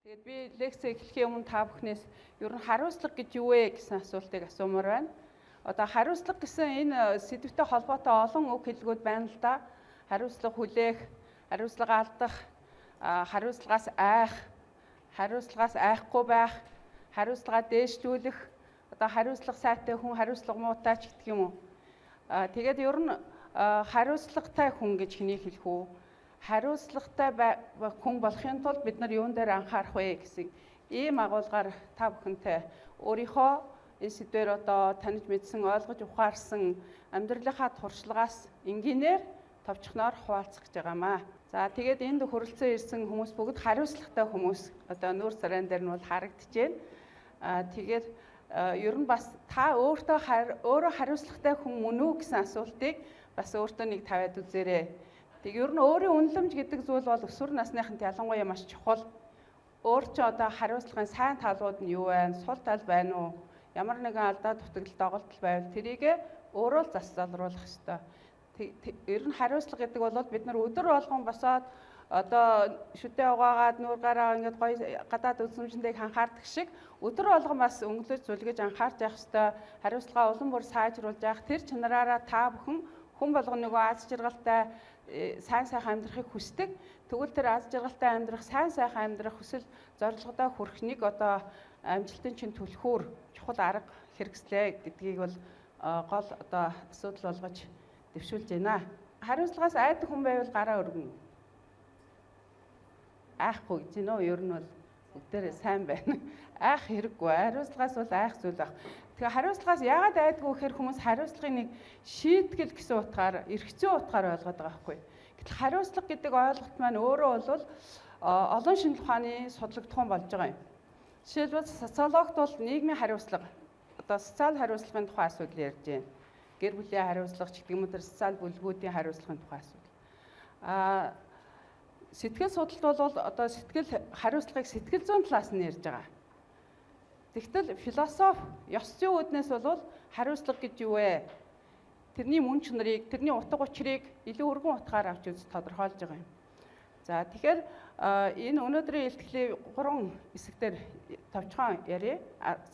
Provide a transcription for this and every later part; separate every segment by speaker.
Speaker 1: Тэгээд би лекцээ эхлэхийн өмнө та бүхнээс ер нь хариуцлага гэж юу вэ гэсэн асуултыг асуумаар байна. Одоо хариуцлага гэсэн энэ сэдвтэй холбоотой олон үг хэллэгүүд байна л да. Хариуцлага хүлээх, хариуцлага алдах, хариуцлагаас айх, хариуцлагаас айхгүй байх, хариуцлагаа дээшлүүлэх, одоо хариуцлага сайтай хүн, хариуцлага муутай ч гэх юм уу. Тэгээд ер нь хариуцлагатай хүн гэж хэнийг хэлэх үү? Хариуцлагатай хүн болохын тулд бид нар юун дээр анхаарах вэ гэсэн ийм агуулгаар та бүхэнтэй өөрийнхөө энэ сэдвээр одоо таниж мэдсэн, ойлгож ухаарсан амьдралынхаа туршлагаас энгийнээр товчхоноор хуваалцах гэж байгаамаа. За тэгээд энд хүрэлцэн ирсэн хүмүүс бүгд хариуцлагатай хүмүүс одоо нүүр сарайн дээр нь бол харагдаж байна. Тэгээд ер нь бас та өөрөө хариуцлагатай хүн мөн үү гэсэн асуултыг бас өөртөө нэг тавиад үзээрэй. Тэг ер нь өөрийн үнэлэмж гэдэг зүйл бол өсвөр насныханд ялангуяа маш чухал. Өөр ч одоо хариуцлагын сайн талууд нь юу вэ? Сул тал байна уу? Ямар нэгэн алдаа дутагдал доголдол байвал тэрийг өөрөө л засварлуулах ёстой. Ер нь хариуцлага гэдэг бол бид нар өдөр болгон босоод одоо шүтээ угаагаад нүүр гараа ингээд гоё гадаад үзмжиндээ анхаардаг шиг өдөр болгон бас өнгөлөж зүлгэж анхаарч явах ёстой. Хариуцлагаа улам бүр сайжруулж явах тэр чанараараа та бүхэн хүн болгон нөгөө аз жаргалтай сайн сайхан амьдрахыг хүсдэг. Тэгвэл тэр аз жаргалтай амьдрах, сайн сайхан амьдрах хүсэл зорилгодоо хүрэх нэг одоо амжилтын чинь түлхүүр чухал арга хэрэгслээ гэдгийг бол гол одоо асуудал болгож дэвшүүлж байна. Хариуцлагаас айдаг хүн байвал гараа өргөнө. Айхгүй гэж нөө ер нь бол бүгдээрээ сайн байна. Айх хэрэггүй. Хариуцлагаас бол айх зүйл баг. Тэгээ хариуцлагаас яагаад айдгүй гэхээр хүмүүс хариуцлагын нэг шийтгэл гэсэн утгаар, эрхцээ утгаар ойлгоод байгаа байхгүй. Гэтэл хариуцлага гэдэг ойлголт маань өөрөө бол олон шинжлэх ухааны судлагдсан болж байгаа юм. Жишээлбэл социологт бол нийгмийн хариуцлага, одоо социал хариуцлагын тухай асуудал ярьж байна. Гэр бүлийн хариуцлага ч гэдэг юм уу тэр социал бүлгүүдийн хариуцлагын тухай асуудал. Сэтгэл судлалт бол одоо сэтгэл хариуцлагыг сэтгэл зүйн талаас нь ярьж байгаа. Тэгтэл философи, ёс зүйн үүднээс бол хариуцлага гэж юу вэ? Тэрний мөн чанарыг, тэрний утга учирыг илүү өргөн утгаар авч үз тодорхойлж байгаа юм. За тэгэхээр энэ өнөөдрийн илтгэлийн 3 хэсгээр товчхон ярив.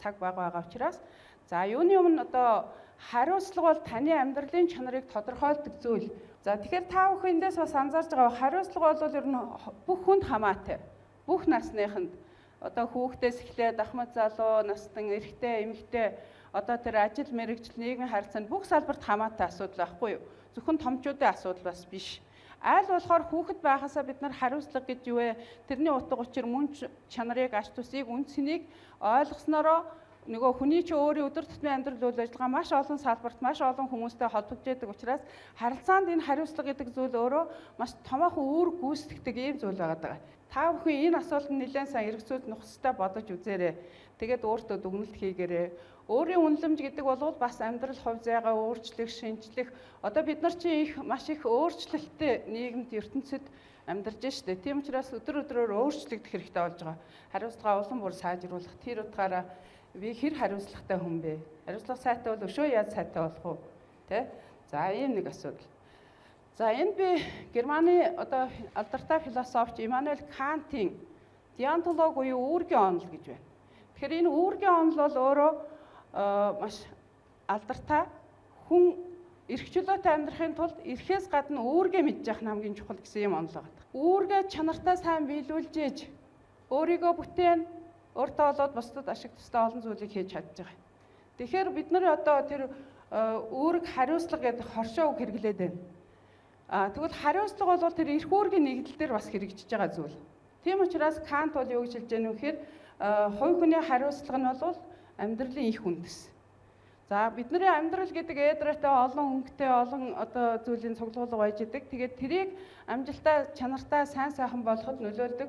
Speaker 1: Цаг бага байгаа учраас за юуны өмнө одоо хариуцлага бол таны амьдралын чанарыг тодорхойлдог зүйл. За тэгэхээр та бүхэн эндээс бас анзаарж байгаа хариуцлага бол ер нь бүх хүнд хамаатай. Бүх насныханд одоо хүүхдээс эхлээд ахмад залуу, настан, эрэгтэй, эмэгтэй одоо тэр ажил мэргэжил нийгмийн харилцаанд бүх салбарт хамаатай асуудал байхгүй юу? Зөвхөн томчуудын асуудал бас биш. Айл болохоор хүүхэд байхасаа бид нар хариуцлага гэж юу вэ? Тэрний утга учир мөн чанарыг ач тусыг үндсэнийг ойлгосноороо нөгөө хүний чи өөрийн өдөр тутмын амьдрал үйл ажиллагаа маш олон салбарт маш олон хүмүүстэй холбогдож байдаг учраас харилцаанд энэ хариуцлага гэдэг зүйл өөрөө маш томоохон үүрэг гүйцэтгэдэг ийм зүйл байгаа. Та бүхэн энэ асуултанд нэлээд сайн эргцүүлж нухацтай бодож үзээрэй. Тэгээд өөртөө дүгнэлт хийгээрэй. Өөрийн үнэлэмж гэдэг бол бас амьдрал хувь зайгаа өөрчлөх, шинжлэх. Одоо бид нар чи маш их өөрчлөлттэй нийгэмд ертөнцид амьдарч штэ. Тийм учраас өдөр өдрөөр өөрчлөгдөх хэрэгтэй болж байгаа. Хариуцлагаа улам бүр сайжруулах. Тэр утгаараа би хэр хариуцлагатай хүн бэ? Хариуцлага сайтай бол өшөө яаж сайтай болох вэ? Тэ? За ийм нэг асуудал. За энд би Германы одоо алдартай философч Иммануэль Кантын диантолог буюу үүргийн онол гэж байна. Тэгэхээр энэ үүргийн онол бол өөрөө маш алдартай хүн эрх чөлөөтэй амьдрахын тулд эрхээс гадна үүргээ мэдж явах нь хамгийн чухал гэсэн юм онол байгаа. Үүргээ чанартай сайн биелүүлж ээж өөрийгөө бүтээн өөртөө болоод бусдад ашиг тустай олон зүйлийг хийж чадж байгаа. Тэгэхээр бид нар одоо тэр үүрэг хариуцлага гэдэг хоршоо үг хэрэглээд байна. Тэгвэл хариуцлага бол тэр эрх үүргийн нэгдэл дээр бас хэрэгжиж байгаа зүйл. Тийм учраас Кант бол юу гэж хэлж байгаа нь вэхээр хувь хүний хариуцлага нь бол амьдралын их үндэс. За бидний амьдрал гэдэг эдрээтэй олон өнгөтэй олон одоо зүйлийн цуглуулга байж идэг. Тэгээд тэрийг амжилттай, чанартай, сайн сайхан болоход нөлөөлдөг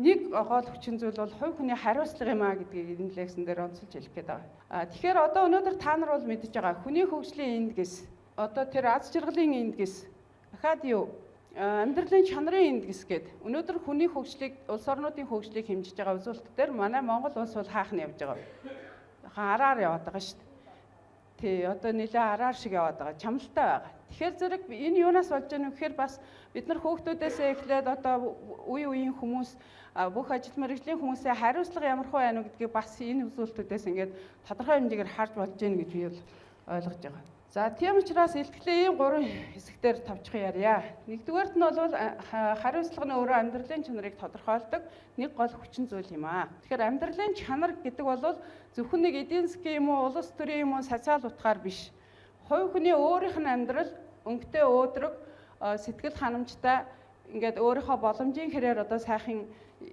Speaker 1: нэг гол хүчин зүйл бол хувь хүний хариуцлага юм а гэдгийг энэ лекцэн дээр онцолж хэлэх гээд байгаа. Тэгэхээр одоо өнөөдөр та нар бол мэдж байгаа хүний хөгжлийн эндгэс, одоо тэр аз жаргалын эндгэс, дахиад юу амьдралын чанарын эндгэс гээд өнөөдөр хүний хөгжлийг, улс орнуудын хөгжлийг хэмжиж байгаа үзүүлэлт дээр манай Монгол улс бол хаахна явж байгаа. Араар яваад байгаа шүү дээ. Тий, одоо нэлээ араар шиг яваад байгаа. Чамлалтай байгаа. Тэгэхээр зэрэг энэ юунаас болж байгаа вэ гэхээр бас бид нар хүүхдүүдээсээ эхлээд одоо үеийн хүмүүс бүх ажил мэргэжлийн хүмүүсээ хариуцлага ямар хөө байна вэ гэдгийг бас энэ үзүүлэлтүүдээс ингээд тодорхой хэмжээгээр харж болж байна гэж би бол ойлгож байгаа. За тийм учраас илтгэлийн ийм 3 хэсгээр тавьчих ярья. Нэгдүгээрт нь бол хариуцлага нь өөрөө амьдралын чанарыг тодорхойлдог нэг гол хүчин зүйл юм аа. Тэгэхээр амьдралын чанар гэдэг бол зөвхөн нэг эдийн засгийн юм уу, улс төрийн юм уу, социал утгаар биш. Хувь хүний өөрийнх нь амьдрал өнгөтэй өөдрөг, сэтгэл ханамжтай ингээд өөрийнхөө боломжийн хэрээр одоо сайхан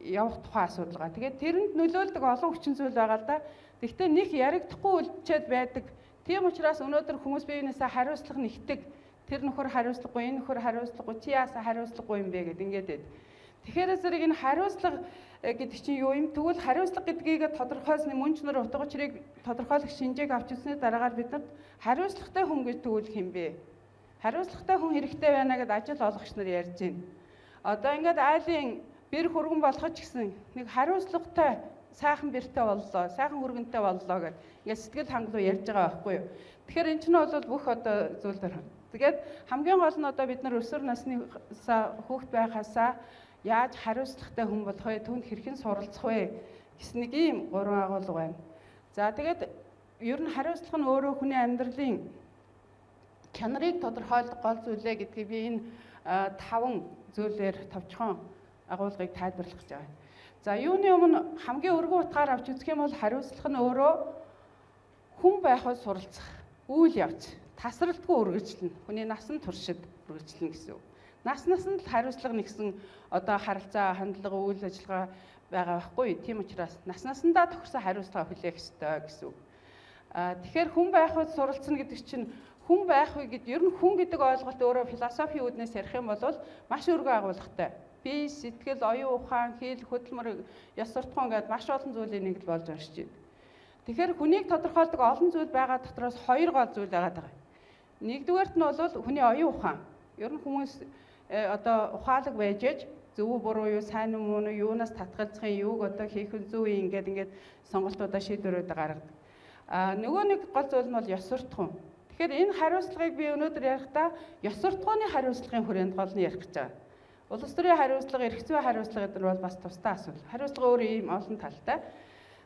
Speaker 1: явах тухай асуудал байгаа. Тэгээд тэрэнд нөлөөлдөг олон хүчин зүйл байгаа л да. Гэхдээ нэг яригдахгүй үлдчихэд байдаг. Тийм учраас өнөөдөр хүмүүс биенээсээ хариуцлага нэгтэг. Тэр нөхөр хариуцлагагүй, энэ нөхөр хариуцлагагүй, чи яасаа хариуцлагагүй юм бэ гэд ингээд байд. Тэгэхээр зэрэг энэ хариуцлага гэдэг чинь юу юм? Тэгвэл хариуцлага гэдгийг тодорхойлсны мөн чанар утга учирыг тодорхойлох шинжээг авч үзсний дараагаар бидэнд хариуцлагатай хүн гэж тэгвэл хэм бэ? Хариуцлагатай хүн хэрэгтэй байна гэдээ ажил олгогч нар ярьж байна. Одоо ингээд айлын бэр хөргөн болгож гэсэн нэг хариуцлагатай сайхан бэртэй боллоо, сайхан хөргөнтэй боллоо гэж ингээд сэтгэл хангалуун ярьж байгаа байхгүй юу. Тэгэхээр эн чинь бол бүх одоо зүйлээр. Тэгээд хамгийн гол нь одоо бид нар өсвөр насны хүүхэд байхасаа яаж хариуцлагатай хүн болох вэ? Түүнд хэрхэн суралцах вэ гэсэн нэг ийм 3 агуулга байна. За тэгээд ер нь хариуцлага нь өөрөө хүний амьдралын чанарыг тодорхойлдог гол зүйлээ гэдгийг би энэ 5 зүйлээр товчхон агуулгыг тайлбарлах гэж байгаа. За юуны өмнө хамгийн өргөн утгаар авч үзэх юм бол хариуцлага нь өөрөө хүн байхад суралцах, үйл явц, тасралтгүй үргэлжлэнэ. Хүний насан туршид үргэлжлэнэ гэсэн үг. Наснд л хариуцлага нэгсэн одоо харилцаа, хандлага, үйл ажиллагаа байгаа байхгүй. Тийм учраас насндаа тохирсон хариуцлага хүлээх ёстой гэсэн үг. Тэгэхээр хүн байхад суралцна гэдэг чинь хүн байх вэ гэд ер нь хүн гэдэг ойлголт өөрөө философийн үүднээс ярих юм бол маш өргөн агуулгатай. Бие, сэтгэл, оюун ухаан, хэл, хөдөлмөр, ёс суртахуун гэдээ маш олон зүйлийн нэг л болж оршиж байна. Тэгэхээр хүнийг тодорхойлдог олон зүйл байгаа дотроос 2 гол зүйл байгаа. Нэгдүгээрт нь бол хүний оюун ухаан. Ер нь хүмүүс одоо ухаалаг байж ээж зөв буруу юу, сайн уу, муу юу, юунаас татгалзах юм, юуг одоо хийх нь зөв юм ингээд сонголтуудаа шийдвэрүүд гаргадаг. Нөгөө нэг гол зүйл нь бол ёс суртахуун. Тэгэхээр энэ хариуцлагыг би өнөөдөр ярихдаа ёс суртахууны хариуцлагын хүрээнд гол нь ярих гэж байгаа. Улс төрийн хариуцлага, эрх зүйн хариуцлага гэдэг нь бол бас тусдаа асуудал. Хариуцлага өөрөө ийм олон талтай.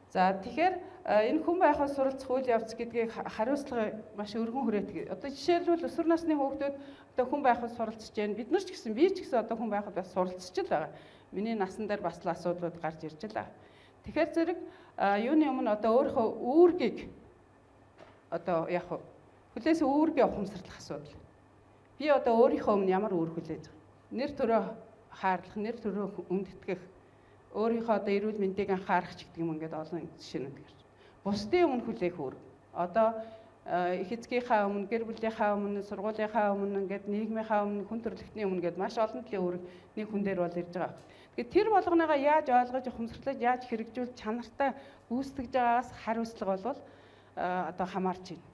Speaker 1: За тэгэхээр энэ хүн байхад суралцах үйл явц гэдгийг хариуцлага маш өргөн хүрээдэг. Одоо жишээлбэл өсвөр насны хүүхдүүд одоо хүн байхад суралцж байна. Бид нар ч гэсэн би ч гэсэн одоо хүн байхад бас суралцж л байгаа. Миний насан дээр бас л асуудлууд гарч ирж байгаа. Тэгэхээр зэрэг юуны өмнө одоо өөрийнхөө үүргийг одоо яг хүлээс үүргээ ухамсарлах асуудал. Би одоо өөрийнхөө өмнө ямар үүрэг хүлээж байгаа? Нэр төрөө хаарлах, нэр төрөө үндэтгэх, өөрийнхөө одоо эрүүл мэндийг анхаарах ч гэдэг юм ингээд олон жишээнүүд гарч. Бусдын өмнө хүлээх үүрэг. Одоо их эцгийнхаа өмнө, гэр бүлийнхаа өмнө, сургуулийнхаа өмнө, ингээд нийгмийнхаа өмнө, хүн төрөлхтний өмнө ингээд маш олон төрлийн үүрэг нэг хүн дээр бол ирж байгаа. Тэгэхээр тэр болгоныгаа яаж ойлгож, ухамсарлаж, яаж хэрэгжүүл чанартай гүйцэтгэж байгаагаас хариуцлага бол одоо хамаарч байна.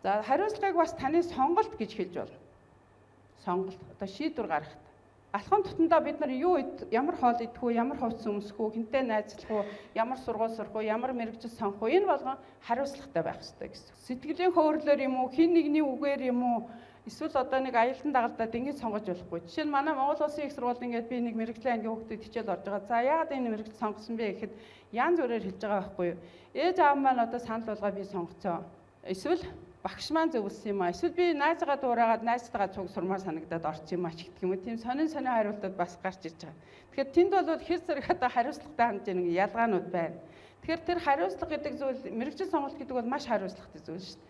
Speaker 1: За хариуцлагыг бас таны сонголт гэж хэлж байна. Сонголт одоо шийдвэр гаргахад. Алхам тутамдаа бид нар ямар хоол идэх үү, ямар хувцас өмсөх үү, хинтээ найзлах уу, ямар сургууль сурах уу, ямар мэрэгжил сонгох уу, энэ болгон хариуцлагатай байх хэрэгтэй гэсэн. Сэтгэлийн хөөрлөөр юм уу, хин нэгний үгээр юм уу, эсвэл одоо нэг аялдан дагалдаад ингэж сонгож болохгүй. Жишээ нь манай Монгол Улсын их сургуульд ингээд би нэг мэрэгжлийн ангийн хүүхдүүд хичээл орж байгаа. За яагаад энэ мэрэгжил сонгосон бэ гэхэд янз бүрээр хэлж байгаа байхгүй юу? Ээж аав маань одоо санал болгоо би сонгоцсон. Эсвэл багш маань зөвлөсөн юм аа. Эсвэл би найзгаа дуурайгаад найзтайгаа цуг сурмаар санагдаад орчих юм аа ч гэх юм уу. Тийм сонин хариултууд бас гарч ирж байгаа. Тэгэхээр тэнд бол хэр зэрэг одоо хариуцлагатай хандж байгаа нэг ялгаанууд байна. Тэгэхээр тэр хариуцлага гэдэг зүйл мэрэгжил сонголт гэдэг бол маш хариуцлагатай зүйл шүү дээ.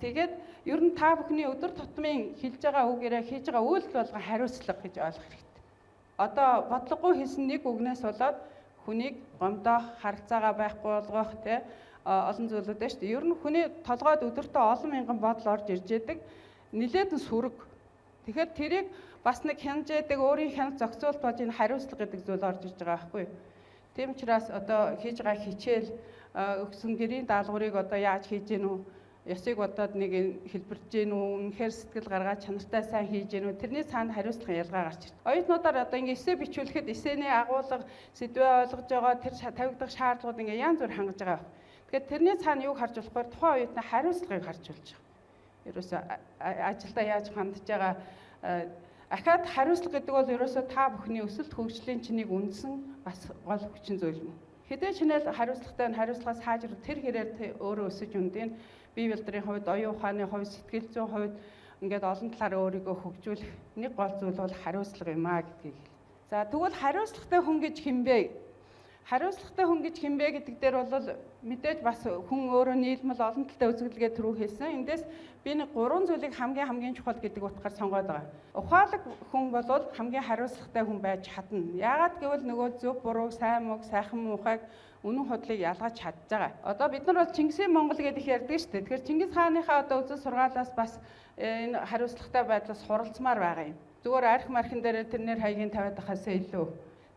Speaker 1: Тэгээд ер нь та бүхний өдөр тутмын хэлж байгаа үгээрээ хийж байгаа үйлдэл болгон хариуцлага гэж ойлгох хэрэгтэй. Одоо бодлогогүй хэлсэн нэг үгнээс болоод хүнийг гомдоох, харилцаагаа байхгүй болгох те олон зүйлүүд байна шүү дээ. Ер нь хүний толгойд өдөртөө олон мянган бодол орж ирж байдаг. Нилээд нь сүрэг. Тэгэхээр тэрийг бас нэг хянжээдэг өөрийн хяналт зохицуулт болж энэ хариуцлага гэдэг зүйл орж ирж байгаа байхгүй юу? Тийм учраас одоо хийж байгаа хичээл өгсөн гэрийн даалгаврыг одоо яаж хийж гэнэ үү? Ёсыг бодоод нэг хэлбэрж гэнэ үү? Үнэхээр сэтгэл гаргаад чанартай сайн хийж гэнэ үү? Тэрний цаана хариуцлага ялгаа гарч ирдэг. Оюутнуудаар одоо ингэ эссе бичүүлэхэд эссений агуулга, сэдвээ ойлгож байгаа тэр тавигдах шаардлагууд ингэ янз бүр хангаж байгаа. Тэгэхээр тэрний цаана юуг харж болох вэ? Тухайн оюутны хариуцлагыг харж болж байгаа. ерөөсөө ажилдаа яаж хандж байгаа ахаад хариуцлага гэдэг бол ерөөсөө та бүхний өсөлт хөгжлийн чинийг үндсэн бас гол хүчин зүйл юм. Хэдэн шинээр хариуцлагатай нь хариуцлагаас хаажрах тэр хэрээр өөрөө өсөж үндийн бие билдрийн хувьд, оюун ухааны хувьд, сэтгэл зүйн хувьд ингээд олон талаар өөрийгөө хөгжүүлэх нэг гол зүйл бол хариуцлага юм аа гэдгийг. За тэгвэл хариуцлагатай хүн гэж хинбэ? Хариуцлагатай хүн гэж хинбэ гэдэг дээр бол мэдээж бас хүн өөрөө нийлмэл олон талтай үзэгдэлгээ түрүү хэлсэн. Эндээс би нэг 3 зүйлийг хамгийн чухал гэдэг утгаар сонгоод байгаа. Ухаалаг хүн бол хамгийн хариуцлагатай хүн байж чадна. Яагаад гэвэл нөгөө зөв буруу, сайн муу, сайхан муухайг үнэн худлыг ялгаж чадж байгаа. Одоо бид нар бол Чингисийн Монгол гэдэг их ярьдаг шүү дээ. Тэгэхээр Чингис хааныхаа одоо үзэл сургаалаас бас энэ хариуцлагатай байдлаас хуралцмаар байгаа юм. Зүгээр арх мархин дээр тэрнэр хаягийн тавиад байхаас илүү.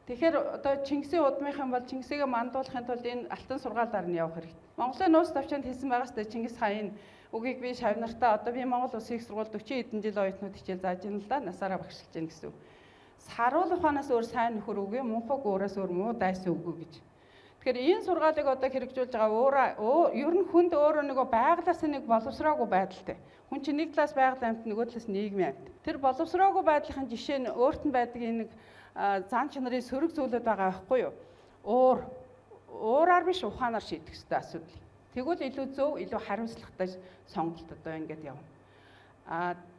Speaker 1: Тэгэхээр одоо Чингисийн удмынхан бол Чингисийг мандуулахын тулд энэ алтан сургаалаар нь явах хэрэгтэй. Монголын нууц төвчөнд хэлсэн байгаас тэ Чингис хаан үгийг би шавнартаа одоо би Монгол Улсын их сургууль 40 хэдэн жил оюутнууд хичээл зааж ийн л да насаараа багшилж гин гэсэн. Саруулах ухаанаас өөр сайн нөхөр үгүй, мунхаг өөрөөс өөр муу дайсан үгүй гэж. Тэгэхээр энэ сургаалыг одоо хэрэгжүүлж байгаа ер нь хүнд өөрөө нөгөө байгалаас нэг боловсроогүй байдалтай. Хүн чинь нэг талаас байгаль амьт, нөгөө талаас нийгмийн амьт. Тэр боловсроогүй байдлын жишээ нь өөрт нь байдаг энэ зан чанарын сөрөг зүйлүүд байгаа байхгүй юу? Уураар биш ухаанаар шийдэх хэрэгтэй асуудал. Тэгвэл илүү зөв, илүү хариуцлагатай сонголт одоо ингэж явна.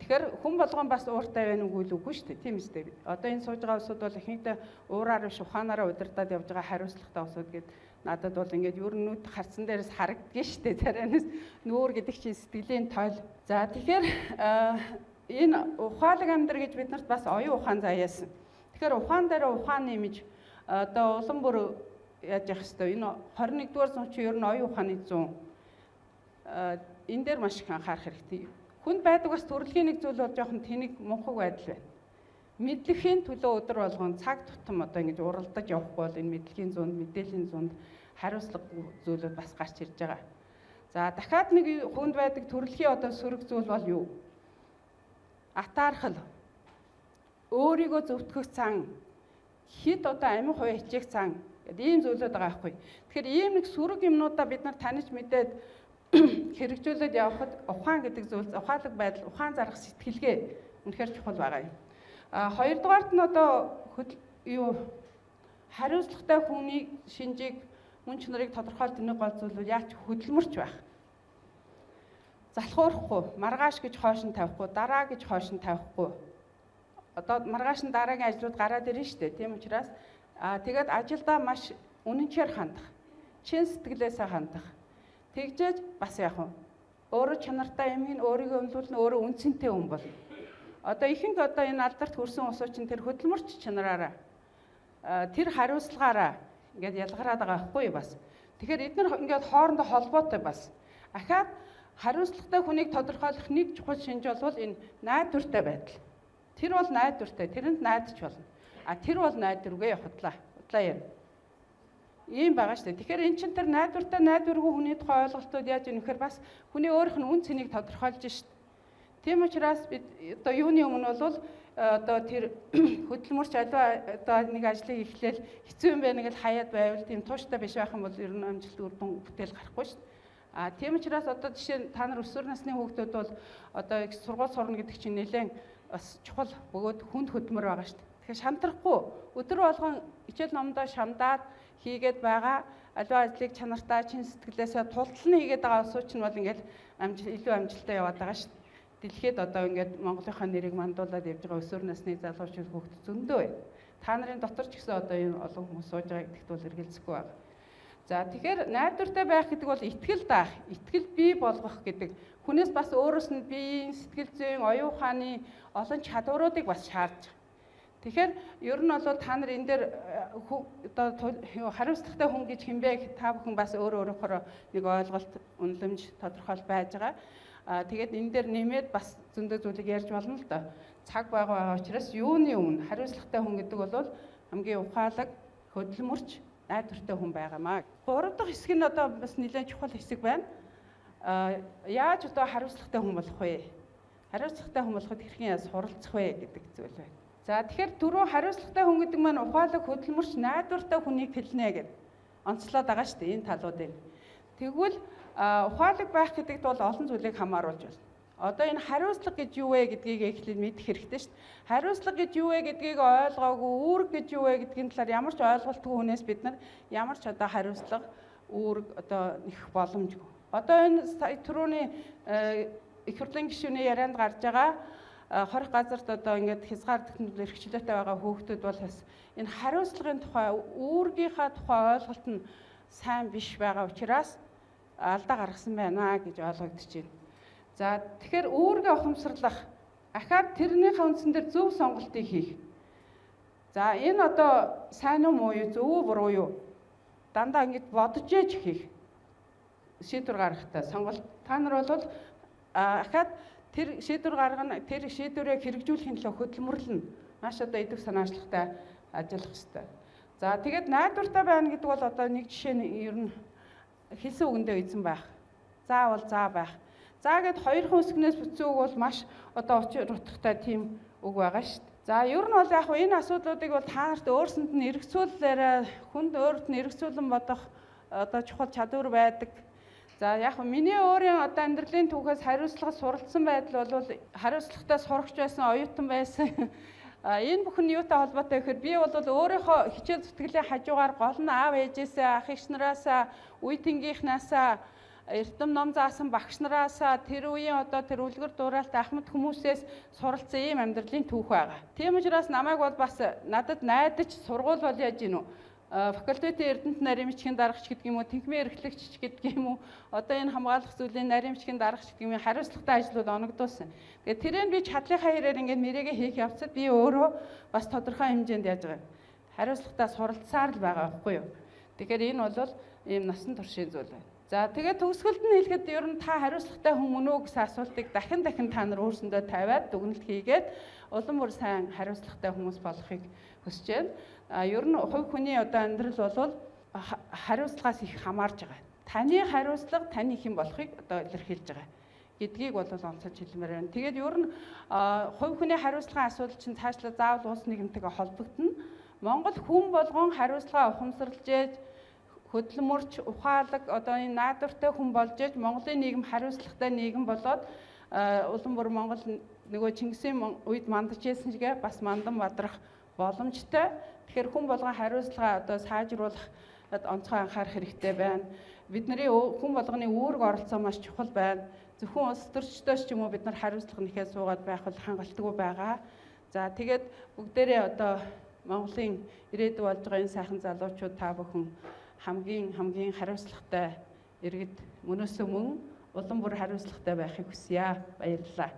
Speaker 1: Тэгэхээр хүн болгон бас ууртай байх үгүй л үгүй шүү дээ. Тийм үстэй. Одоо энэ сууж байгаа усуд бол ихэнхдээ уураар биш ухаанаараа удирдаад явж байгаа хариуцлагатай усуд гэд надад бол ингэж ер нь нүд харсан дээрээс харагддаг шүү дээ. Тарианаас нүүр гэдэг чинь сэтгэлийн тойл. За тэгэхээр энэ ухаалаг амьдрал гэж бид нарт бас оюун ухаан заяасан. Тэгэхээр ухаан дээр ухаан нэмж одоо улам бүр яаж явах хэвээр энэ 21-р зуун чи ер нь оюун ухааны зуун энэ дээр маш их анхаарах хэрэгтэй. Хүнд байдаг бас төрөлхийн нэг зүйл бол жоохон тэнэг мунхаг байдал байна. Мэдлэгийн төлөө өдөр болгон цаг тутам одоо ингэж уралдаж явахгүй бол энэ мэдлэгийн зуунд, мэдээллийн зуунд хариуцлага зүйлүүд бас гарч ирж байгаа. За дахиад нэг хүнд байдаг төрөлхийн одоо сөрөг зүйл бол юу? Атаархал. Өөрийгөө зөвтгөх цан, хит одоо амин хувь хичээх цан гэдэг ийм зүйлүүд байгаа байхгүй. Тэгэхээр ийм нэг сөрөг юмнуудаа бид нар таних мэдээд хэрэгжүүлээд явхад ухаан гэдэг зүйл, ухаалаг байдал, ухаан зарах сэтгэлгээ үнэхээр чухал байгаа юм. Хоёрдугаарт нь одоо хариуцлагатай хүний шинжийг, мөн чанарыг тодорхойлдог нэг гол зүйл бол яаж хөдөлмөрч байх. Залхуурахгүй, маргааш гэж хойш нь тавихгүй, дараа гэж хойш нь тавихгүй. Одоо маргааш нь дараагийн ажлууд гараад ирнэ шүү дээ. Тийм учраас тэгээд ажилдаа маш үнэнчээр хандах, чин сэтгэлээсээ хандах. Тэгжээж бас яг өөрөө чанартай юмыг өөрийгөө өмлүүлнэ, өөрөө үнцэнтэй хүн болно. Одоо ихэнх одоо энэ алдарт хүрсэн усуу чинь тэр хөдөлмөрч чанараараа тэр хариуцлагаараа ингээд ялгараад байгаа байхгүй бас. Тэгэхээр эдгээр ингээд хоорондоо холбоотой бас. Ахаад хариуцлагатай хүнийг тодорхойлох нэг чухал шинж бол энэ найдвартай байдал. Тэр бол найдвартай, тэрэнд найдаж болно. Тэр бол найдваргүй худлаа ярина. Ийм байгаа шүү дээ. Тэгэхээр эн чинь тэр найдваргүй хүний тухай ойлголтууд яаж юм гэхээр бас хүний өөрийнх нь үн цэнийг тодорхойлж шít. Тийм учраас бид одоо юуны өмнө бол одоо тэр хөдөлмөрч одоо нэг ажлыг эхлээл хэцүү юм байна гэж хаяад байвал тийм тууштай биш байх юм бол ер нь амжилт үр дүн бүтээл гарахгүй шít. Тийм учраас одоо жишээ нь та нар өсвөр насны хүүхдүүд бол одоо их сургууль сурна гэдэг чинь нэлээд бас чухал бөгөөд хүнд хөдөлмөр байгаа шít. Тэгэхээр шантрахгүй өдөр болгон хичээл номдоо шандаад хийгээд байгаа аливаа ажлыг чанартай чин сэтгэлээсээ тултал нь хийгээд байгаа усууч нь бол ингээд илүү амжилттай яваад байгаа шүү дээ. Дэлхийд одоо ингээд Монголынхаа нэрийг мандуулаад явж байгаа өсвөр насны залуучууд хүүхд зөндөө байна. Та нарын дотор ч гэсэн одоо энэ олон хүмүүс сууж байгаа гэдэгт бол эргэлзэхгүй байна. За тэгэхээр найдвартай байх гэдэг бол итгэл даах, итгэл бий болгох гэдэг. Хүнээс бас өөрөөс нь биеийн, сэтгэл зүйн, оюун ухааны олон чадваруудыг бас шаардж. Тэгэхээр ер нь бол та нар энэ дээр одоо хариуцлагатай хүн гэж хэмбэ та бүхэн бас өөрөөхөө нэг ойлголт, үнэлэмж тодорхойл байж байгаа. Тэгээд энэ дээр нэмээд бас зөндөө зүйлийг ярьж болно л доо. Цаг байгаа учраас юуны өмнө хариуцлагатай хүн гэдэг бол хамгийн ухаалаг, хөдөлмөрч, найдвартай хүн байгаамаа. Гурав дахь хэсэг нь одоо бас нэлээд чухал хэсэг байна. Яаж одоо хариуцлагатай хүн болох вэ? Хариуцлагатай хүн болоход хэрхэн суралцах вэ гэдэг зүйл байна. За тэгэхээр түрүү хариуцлагатай хүн гэдэг маань ухаалаг, хөдөлмөрч, найдвартай хүнийг хэлнэ гэдэг онцлоод байгаа шүү дээ энэ талуудыг. Тэгвэл ухаалаг байх гэдэгт бол олон зүйлийг хамааруулж байна. Одоо энэ хариуцлага гэж юу вэ гэдгийг эхлээд мэдэх хэрэгтэй шүү дээ. Хариуцлага гэж юу вэ гэдгийг ойлгоогүй, үүрэг гэж юу вэ гэдгийн талаар ямар ч ойлголтгүй хүнээс бид нар ямар ч одоо хариуцлага, үүрэг одоо нэх боломжгүй. Одоо энэ түрүүний их хурлын гишүүний ярианд гарч байгаа 20 газарт одоо ингээд хязгаар технологи эрхчлөөтэй байгаа хүүхдүүд бол бас энэ хариуцлагын тухай, үүргийнхаа тухай ойлголт нь сайн биш байгаа учраас алдаа гаргасан байна гэж ойлгогдож байна. За тэгэхээр үүргээ ухамсарлах, ахаад тэрнийхээ үндсэн дээр зөв сонголтыг хийх. За энэ одоо сайн уу муу юу, зөв үү буруу юу? Дандаа ингэж бодож ээж хийх. Шийдвэр гаргахтаа сонголт. Та нар бол ахаад тэр шийдвэр гаргана, тэр шийдвэрээ хэрэгжүүлэхийн төлөө хөдөлмөрлөн маш одоо идэв санаачлагтай ажиллах хэрэгтэй. За тэгээд найдвартай байна гэдэг бол одоо нэг жишээ нь ер нь хэлсэн үгэндээ эзэн байх. За бол за байх. За гэд хоёр хүн үсгнээс бүтсэн үг бол маш одоо учир утгатай тийм үг байгаа шүү дээ. За ер нь бол яг энэ асуудлуудыг бол та нарт өөрсөнд нь эргэцүүлээрээ хүнд өөрт нь эргэцүүлэн бодох одоо чухал чадвар байдаг. За яг миний өөрийн одоо амьдралын түүхээс хариуцлага суралцсан байдал бол хариуцлагатай сурагч байсан, оюутан байсан. Энэ бүхэн юутай холбоотой гэхээр би бол өөрийнхөө хичээл зүтгэлийн хажуугаар гол нь аав ээжээсээ, ах эх нараасаа, үе тэнгийнхнаасаа, эрдэм ном заасан багш нараасаа, тэр үеийн одоо тэр үлгэр дуурайлт ахмад хүмүүсээс суралцсан ийм амьдралын түүх байгаа. Тийм учраас намайг бол бас надад найдаж сургууль бол яаж гинүү? Факультетийн эрдэнэт наримчгийн дарагч гэдэг юм уу, тэнхимийн эрхлэгч гэдэг юм уу, одоо энэ хамгаалах зүйлийн наримчгийн дарагч гэдэг юм хариуцлагатай ажлууд оногдуулсан. Тэгээд тэрээр би чадлынхаа хэрээр ингээд мэрээгээ хийх явцад би өөрөө бас тодорхой хэмжээнд яаж байгаа. Хариуцлагатай суралцсаар л байгаа байхгүй юу? Тэгэхээр энэ бол ийм насан туршийн зүйл байна. За тэгээд төгсгөлд нь хэлэхэд ер нь та хариуцлагатай хүн мөн үү гэсэн асуултыг дахин та нар өөрсөндөө тавиад дүгнэлт хийгээд улам бүр сайн хариуцлагатай хүмүүс болохыг хүсэж байна. Ер нь хувь хүний одоо амьдрал бол хариуцлагаас их хамаарж байгаа. Таны хариуцлага таны хэн болохыг одоо илэрхийлж байгаа гэдгийг бол онцолж хэлмээр байна. Тэгээд ер нь хувь хүний хариуцлагын асуудал чинь цаашлаа заавал улс нийгэмтэйгээ холбогдно. Монгол хүн болгон хариуцлагаа ухамсарлаж ээж хөдөлмөрч ухаалаг одоо энэ найдвартай хүн болж ээж Монголын нийгэм хариуцлагатай нийгэм болоод улам бүр Монгол нөгөө Чингисийн үед мандаж байсан шигээ бас мандан бадрах боломжтой. Тэгэхээр хүн болгон хариуцлагаа одоо сайжруулах онцгой анхаарах хэрэгтэй байна. Бидний хүн болгоны үүрэг оролцоо маш чухал байна. Зөвхөн улс төрчдөөс ч юм уу бид нар хариуцлага нэхээ суугаад байх бол хангалтгүй байгаа. За тэгээд бүгдээрээ одоо Монголын ирээдүй болж байгаа энэ сайхан залуучууд та бүхэн хамгийн хариуцлагатай иргэд мөнөөсөө мөн улам бүр хариуцлагатай байхыг хүсье. Баярлалаа.